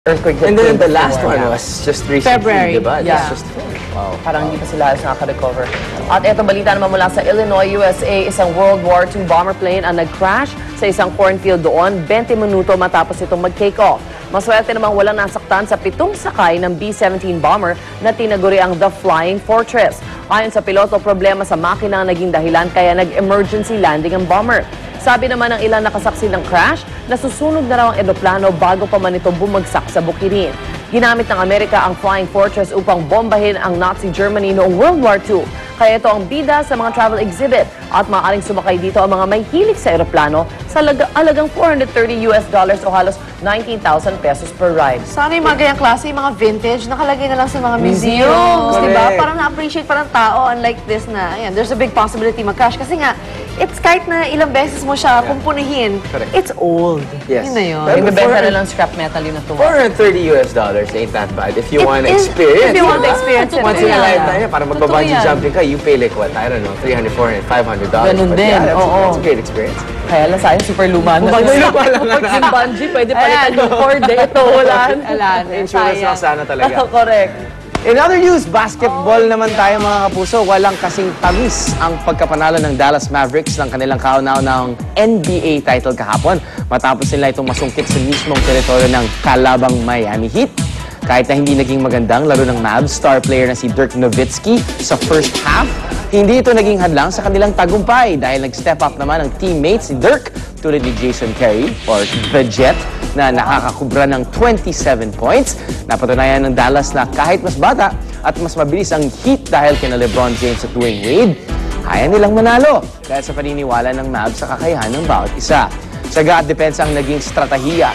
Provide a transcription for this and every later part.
earthquake. And then the last one was just recently, February. diba? Yeah. Just wow. Parang hindi pa sila halos nakaka-recover. At eto balita naman mula sa Illinois, USA, isang World War II bomber plane ang nag-crash sa isang cornfield doon 20 minuto matapos itong mag-take off. Maswerte namang walang nasaktan sa 7 sakay ng B-17 bomber na tinaguri ang The Flying Fortress. Ayon sa piloto, problema sa makina ang naging dahilan kaya nag-emergency landing ang bomber. Sabi naman ng ilang nakasaksi ng crash, nasusunog na raw ang eroplano bago pa man ito bumagsak sa bukirin. Ginamit ng Amerika ang Flying Fortress upang bombahin ang Nazi Germany noong World War II. Kaya ito ang bida sa mga travel exhibit at maaaring sumakay dito ang mga may hilig sa eroplano sa alagang $430 o halos 19,000 pesos per ride. Sana yung mga ganyang klase, yung mga vintage, nakalagay na lang sa mga museums, di ba? Parang na-appreciate pa ng tao, unlike this na, ayan, there's a big possibility mag-crash. Kasi nga, it's kahit na ilang beses mo siya kumpunihin, it's old. Yes. Yun na yun. Yung bebenta na lang scrap metal yun na tuwa. $430 ain't that bad if you want to experience. If you want to experience it. Once in a lifetime, para magpa-bungee jumping ka, you pay like what? I don't know, $300, $400, $500. Ganun din, That's a great experience. Kaya lang sayang super luma na. Pag yung bungee, pwede palitan yung cord. Ito, wala. Insurance na sana talaga. Correct. In other news, basketball naman tayo mga kapuso. Walang kasing tamis ang pagkapanalo ng Dallas Mavericks ng kanilang kauna-unahang NBA title kahapon. Matapos nila itong masungkit sa mismong teritoryo ng kalabang Miami Heat. Kahit na hindi naging magandang laro ng Mavs, star player na si Dirk Nowitzki sa first half, hindi ito naging hadlang sa kanilang tagumpay dahil nag-step up naman ang teammates si Dirk tulad ni Jason Terry or The Jet na nakakakubra ng 27 points. Napatunayan ng Dallas na kahit mas bata at mas mabilis ang Heat dahil kina LeBron James at Dwayne Wade, kaya nilang manalo dahil sa paniniwala ng Mavs sa kakayahan ng bawat isa. Saga at depensa ang naging estratehiya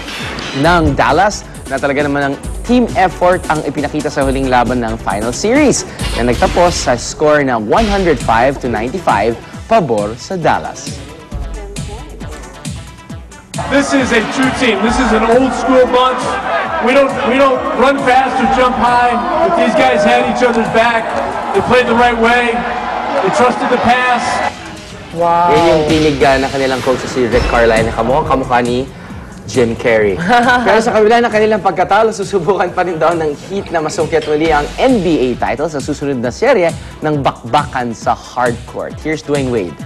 ng Dallas na talaga naman ang team effort ang ipinakita sa huling laban ng final series na nagtapos sa score na 105-95 pabor sa Dallas. This is a true team. This is an old school bunch. We don't run fast or jump high, but these guys had each other's back. They played the right way. They trusted the pass. Wow. Yan yung tinig na kanilang coach si Rick Carlisle na kamukha ni Jim Carrey. Pero sa kabila ng kanilang pagkatalo, susubukan pa rin daw ng Heat na masungkit muli ang NBA title sa susunod na serye ng bakbakan sa hardcourt. Here's Dwayne Wade.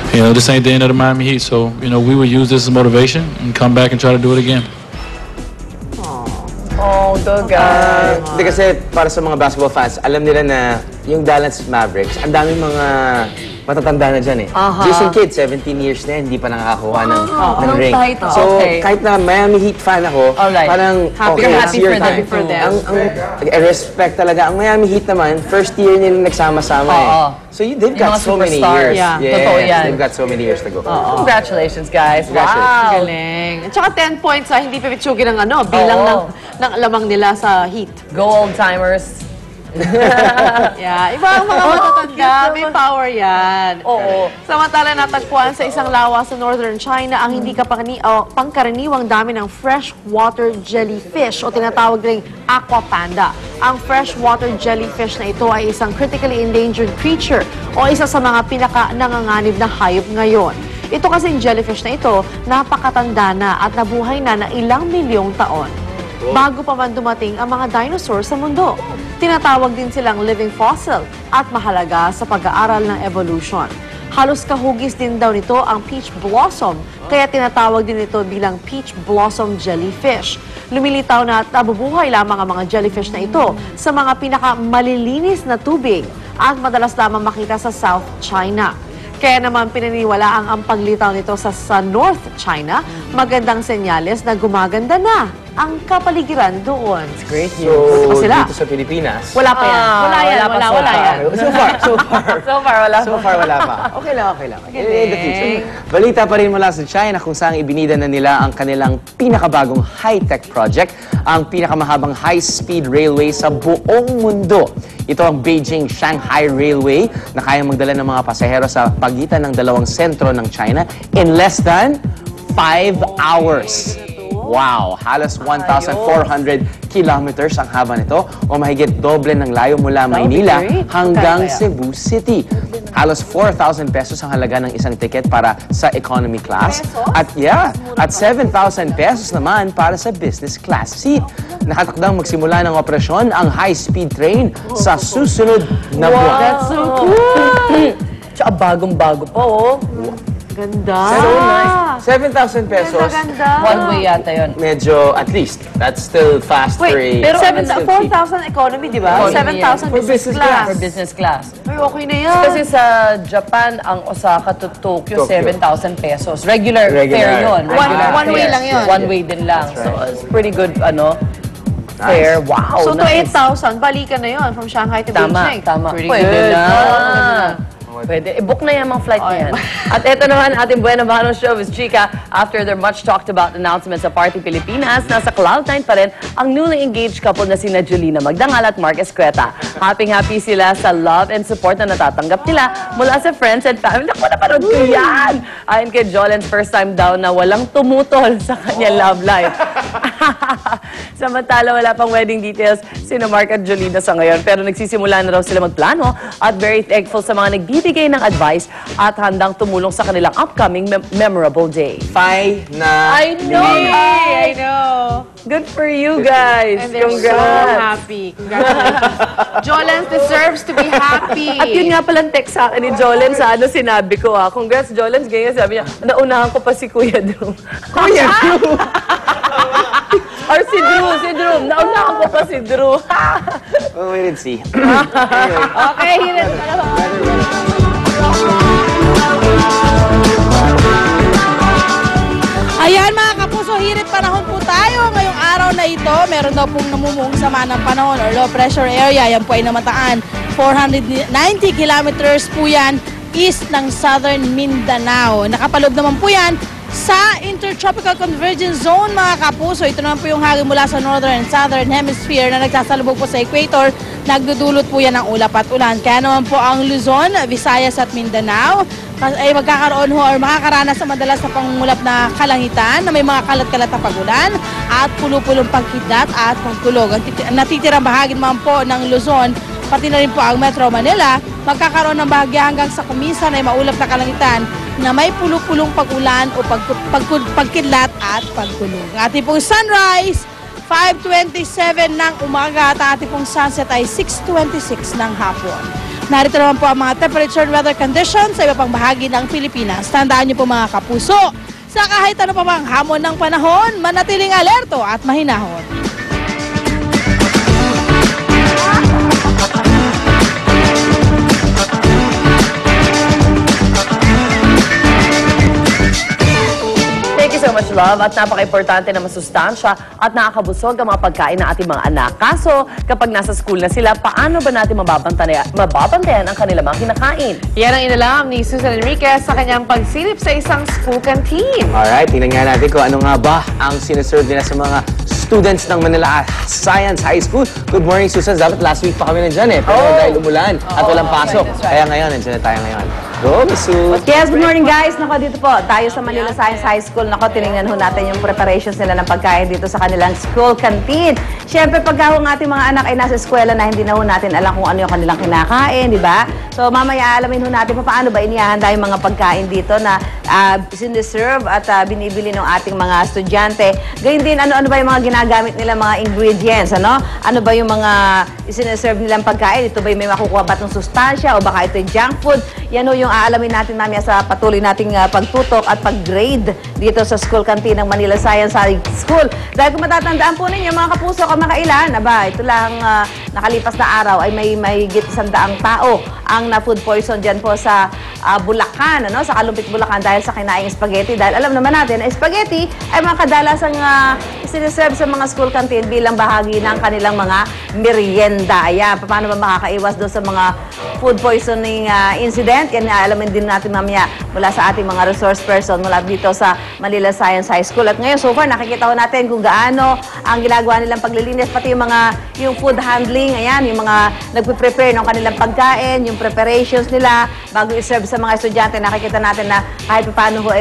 You know, this ain't the end of the Miami Heat, so, you know, we will use this as motivation and come back and try to do it again. Oh, the guy. Hindi kasi para sa mga basketball fans, alam nila na yung Dallas Mavericks, ang daming mga matatanda na dyan eh. Jason Kidd, 17 years na yan, hindi pa nakakakuha ng ring. So, kahit na Miami Heat fan ako, parang happy for them. Ang respect talaga. Ang Miami Heat naman, first year nila nagsama-sama eh. So, they've got so many years. Yeah. Yes, Totoo yan. they've got so many years to go. Congratulations, guys. Congratulations. Wow. Galing. At saka 10 points, hindi pa pitsugin ng bilang ng lamang nila sa Heat. Go old-timers. Yeah, iba ang mga matatanda, may power yan. Oo. Samantala natagpuan sa isang lawa sa Northern China ang hindi pangkaraniwang dami ng freshwater jellyfish o tinatawag ring aqua panda. Ang freshwater jellyfish na ito ay isang critically endangered creature o isa sa mga pinaka-nanganganib na hayop ngayon. Ito kasing jellyfish na ito, napakatanda na at nabuhay na ilang milyong taon. Bago pa man dumating ang mga dinosaurs sa mundo. Tinatawag din silang living fossil at mahalaga sa pag-aaral ng evolution. Halos kahugis din daw nito ang peach blossom, kaya tinatawag din ito bilang peach blossom jellyfish. Lumilitaw na at nabubuhay lamang ang mga jellyfish na ito sa mga pinakamalilinis na tubig at madalas lamang makita sa South China. Kaya naman pinaniwalaang ang paglitaw nito sa North China, magandang senyales na gumaganda na ang kapaligiran doon. It's great So, news. dito sa Pilipinas, Wala pa yan. Wala yan. So far, wala pa. Okay lang. In the future. Balita pa rin mula sa China kung saan ibinida na nila ang kanilang pinakabagong high-tech project, ang pinakamahabang high-speed railway sa buong mundo. Ito ang Beijing-Shanghai Railway na kayang magdala ng mga pasahero sa pagitan ng dalawang sentro ng China in less than 5 hours. Wow! Halos 1,400 kilometers ang haba nito o mahigit doble ng layo mula Maynila hanggang Cebu City. Halos 4,000 pesos ang halaga ng isang ticket para sa economy class. At 7,000 pesos naman para sa business class seat. Nakatakdang magsimula ng operasyon ang high-speed train sa susunod na buwan. That's so cool! Tsaka bagong-bago pa, oh. Ganda. So nice. 7,000 pesos. Ganda. One way yata yun. Medyo, at least, that's still fast Wait, rate. pero It's still cheap. 4,000 economy, di ba? Economy 7,000 For business business class. For business class. Ay, okay na yan. Kasi sa Japan, ang Osaka to Tokyo, Tokyo. 7,000 pesos. Regular fare yun. Regular One way fare. lang yun. One way din lang. So, it's pretty good, fare. Wow, So, to nice. 8,000, balikan na yun from Shanghai to Beijing. Tama. Pretty Pwede good. na. Pwede. I-book na yan mga flight na yan. At ito naman, ating Buena Mano Show is Chika. After their much talked about announcement sa Party Pilipinas, nasa Cloud9 pa rin ang newly engaged couple na sina Julina Magdangal at Mark Escueta. Happy sila sa love and support na natatanggap nila mula sa friends and family. Naku, napanood ko yan! Ayon kay Jolens, first time daw na walang tumutol sa kanyang love life. Samantala, wala pang wedding details sina Mark at Jolina sa ngayon. Pero nagsisimula na raw sila magplano at very thankful sa mga nagbibigay ng advice at handang tumulong sa kanilang upcoming memorable day. I know. Good for you guys. And they're so happy. Congratulations. Jolens deserves to be happy. At yun nga palang text sa akin ni Jolens sa sinabi ko Congrats Jolens. Ganyan sabi niya, naunahan ko pa si Kuya Drew. Kuya Drew! Or si Drew. Naunahan ko pa si Drew. Well, wait and see. Okay, hirit na lang. Ayan mga kapuso, hirit panahon po tayo. Ngayong araw na ito, meron daw pong namumuong sama ng panahon or low pressure area. Yan po ay namataan. 490 kilometers po yan east ng Southern Mindanao. Nakapaloob naman po yan sa Intertropical Convergence Zone mga kapuso. Ito naman po yung hangin mula sa Northern and Southern Hemisphere na nagsasalubog po sa equator. Nagdudulot po yan ng ulap at ulan. Kaya naman po ang Luzon, Visayas at Mindanao ay magkakaroon ho or makakaranas sa madalas na pangungulap na kalangitan na may mga kalat-kalat na pagulan at pulo-pulong pagkidlat at pagkulog. Ang natitirang bahagi naman po ng Luzon, pati na rin po ang Metro Manila, magkakaroon ng bahagya hanggang sa kumisan ay maulap na kalangitan na may pulo-pulong pag-ulan o pagkidlat at pagkulog. Ating pong sunrise, 5:27 ng umaga at ating pong sunset ay 6:26 ng hapon. Narito naman po ang mga temperature and weather conditions sa iba pang bahagi ng Pilipinas. Tandaan niyo po mga kapuso, sa kahit ano pa bang hamon ng panahon, manatiling alerto at mahinahon. Thank you so much, love. At napaka-importante na masustansya at nakakabusog ang mga pagkain ng ating mga anak. Kaso, kapag nasa school na sila, paano ba natin mababantayan ang kanilang mga kinakain? Yan ang inalam ni Susan Enriquez sa kanyang pagsilip sa isang school canteen. Alright, tingnan nga natin kung ano nga ba ang sineserve nila sa mga students ng Manila Science High School. Good morning, Susan. Dapat last week pa kami nandyan Pero dahil umulan at walang pasok. That's right. Kaya ngayon, nandyan na tayo ngayon. Go, Miss Sue. Yes, good morning guys. Nako, dito po tayo sa Manila Science High School. Nako, tinignan ho natin yung preparations nila ng pagkain dito sa kanilang school canteen. Siyempre, pagka ang ating mga anak ay nasa eskwela na hindi na ho natin alam kung ano yung kanilang kinakain, di ba? So, mamaya alamin ho natin paano ba inihahanda yung mga pagkain dito na siniserve at binibili ng ating mga estudyante. Gayun din, ano ba yung mga ginagamit nila, mga ingredients, ano? Ano ba yung mga siniserve nilang pagkain? Ito ba yung may makukuha ba itong sustansya o baka ito yung junk food? Yan ho yung aalamin natin mamaya sa patuloy nating pagtutok at pag-grade dito sa school canteen ng Manila Science High School. Dahil kung matatandaan po ninyo, mga kapuso, kamakailan, ito lang nakalipas na araw ay may mahigit 100 tao ang na-food poison dyan po sa Bulacan, sa Kalumpit, Bulacan dahil sa kinaing spaghetti. Dahil alam naman natin na spaghetti ay mga kadalasang siniserve sa mga school canteen bilang bahagi ng kanilang mga merienda. Ayan, paano ba makakaiwas doon sa mga food poisoning incident. Yan alamin din natin mamaya mula sa ating mga resource person mula dito sa Manila Science High School. At ngayon, so far, nakikita ko natin kung gaano ang ginagawa nilang paglilinis, pati yung food handling, ayan, yung mga nagpe-prepare ng kanilang pagkain, yung preparations nila bago i-serve sa mga estudyante. Nakikita natin na kahit paano ho,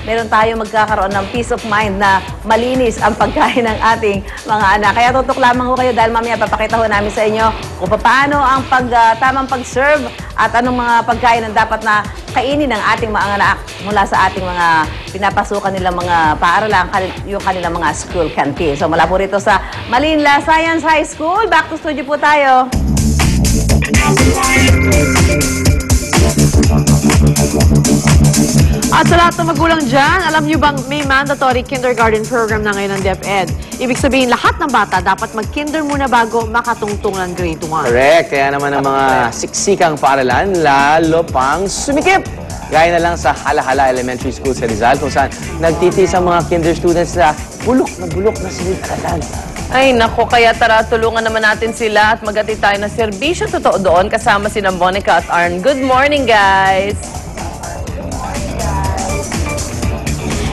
meron tayo magkakaroon ng peace of mind na malinis ang pagkain ng ating mga anak. Kaya tutok lamang ho kayo dahil mamaya papakita ho namin sa inyo kung paano ang tamang pag-serve at anong mga pagkain ang dapat na kainin ng ating mga anak mula sa ating mga pinapasukan nilang mga paaralan, yung kanilang mga school canteen. So mula po rito sa Manila Science High School, back to studio po tayo. At sa lahat ng magulang dyan, alam nyo bang may mandatory kindergarten program na ngayon ng DepEd? Ibig sabihin, lahat ng bata dapat mag-kinder muna bago makatungtong ng grade 1. Correct. Kaya naman ang mga siksikang paaralan, lalo pang sumikip. Gaya na lang sa Hala-Hala Elementary School sa Rizal, kung saan nagtitis ang mga kinder students na bulok na silid-aralan. Ay, nako, kaya tara, tulungan naman natin sila at magati tayo ng serbisyo totoo doon kasama sina Monica at Arn. Good morning, guys!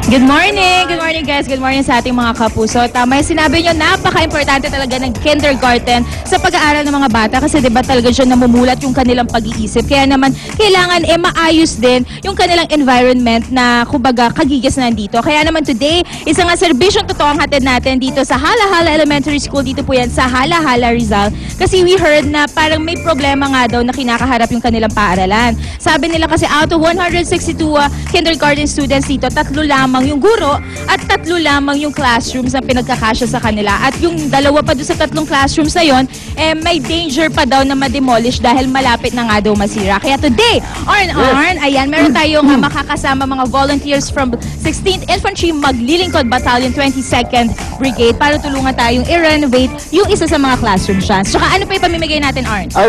Good morning! Good morning, guys! Good morning sa ating mga kapuso. Tama yung sinabi nyo, napaka-importante talaga ng kindergarten sa pag-aaral ng mga bata kasi diba talaga siya namumulat yung kanilang pag-iisip. Kaya naman, kailangan maayos din yung kanilang environment na, kumbaga, kagigis na nandito. Kaya naman today, isang serbisyong totoo ang hatid natin dito sa Hala-Hala Elementary School. Dito po yan sa Hala-Hala Rizal. Kasi we heard na parang may problema nga daw na kinakaharap yung kanilang paaralan. Sabi nila kasi out of 162 kindergarten students dito, 3 lamang yung guro at 3 lamang yung classrooms na pinagkakasya sa kanila. At yung 2 pa doon sa 3 classrooms na yun, may danger pa daw na ma-demolish dahil malapit na nga daw masira. Kaya today, Arn, ayan, meron tayong makakasama mga volunteers from 16th Infantry Maglilingkod Battalion 22nd Brigade para tulungan tayong i-renovate yung isa sa mga classroom siya. Tsaka ano pa ipamimigay natin, Arn? Ay,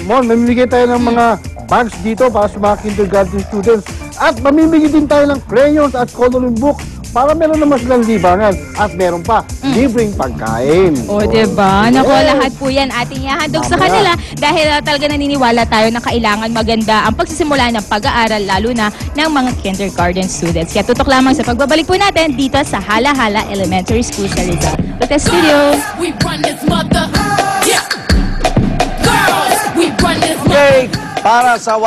mamimigay tayo ng mga bags dito para sa mga kindergarten students. At mamimigay din tayo ng crayons at coloring book para meron naman silang libangan. At meron pa, libreng pagkain. O, diba? Naku, lahat po yan ating ihahandog sa kanila dahil talaga naniniwala tayo na kailangan maganda ang pagsisimula ng pag-aaral lalo na ng mga kindergarten students. Kaya tutok lamang sa pagbabalik po natin dito sa Hala-Hala Elementary School sa Rizal. Lotte Studio! Okay, para sa